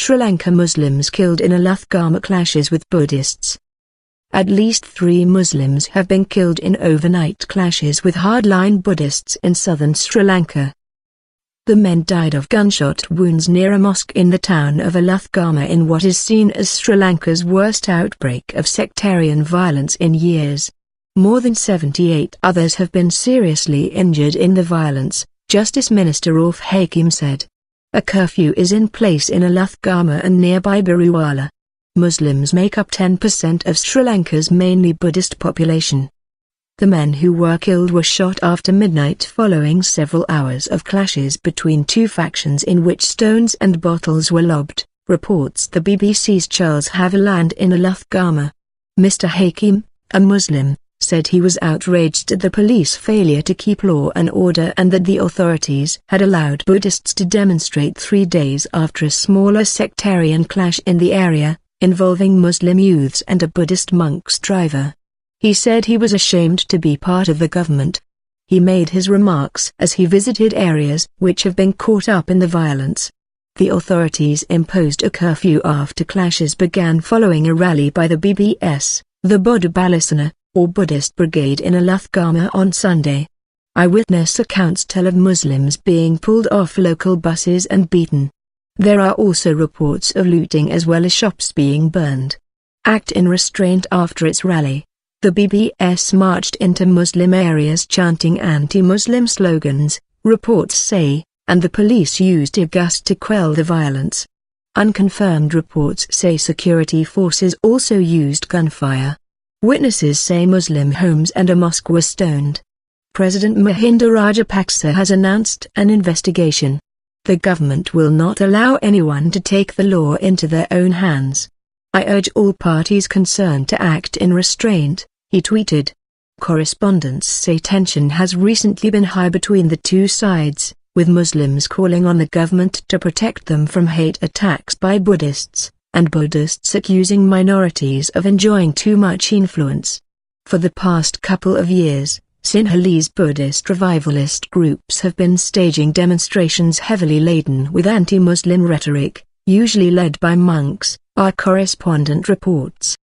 Sri Lanka Muslims killed in Aluthgama clashes with Buddhists. At least 3 Muslims have been killed in overnight clashes with hardline Buddhists in southern Sri Lanka. The men died of gunshot wounds near a mosque in the town of Aluthgama in what is seen as Sri Lanka's worst outbreak of sectarian violence in years. More than 78 others have been seriously injured in the violence, Justice Minister Aluthgama said. A curfew is in place in Aluthgama and nearby Biruwala. Muslims make up 10% of Sri Lanka's mainly Buddhist population. The men who were killed were shot after midnight following several hours of clashes between 2 factions in which stones and bottles were lobbed, reports the BBC's Charles Haviland in Aluthgama. Mr. Hakim, a Muslim, said he was outraged at the police failure to keep law and order and that the authorities had allowed Buddhists to demonstrate 3 days after a smaller sectarian clash in the area, involving Muslim youths and a Buddhist monk's driver. He said he was ashamed to be part of the government. He made his remarks as he visited areas which have been caught up in the violence. The authorities imposed a curfew after clashes began following a rally by the BBS, the Buddha Balisana, or Buddhist Brigade in Aluthgama on Sunday. Eyewitness accounts tell of Muslims being pulled off local buses and beaten. There are also reports of looting as well as shops being burned. Act in restraint after its rally. The BBS marched into Muslim areas chanting anti-Muslim slogans, reports say, and the police used tear gas to quell the violence. Unconfirmed reports say security forces also used gunfire. Witnesses say Muslim homes and a mosque were stoned. President Mahinda Rajapaksa has announced an investigation. The government will not allow anyone to take the law into their own hands. I urge all parties concerned to act in restraint, he tweeted. Correspondents say tension has recently been high between the 2 sides, with Muslims calling on the government to protect them from hate attacks by Buddhists, and Buddhists accusing minorities of enjoying too much influence. For the past couple of years, Sinhalese Buddhist revivalist groups have been staging demonstrations heavily laden with anti-Muslim rhetoric, usually led by monks, our correspondent reports.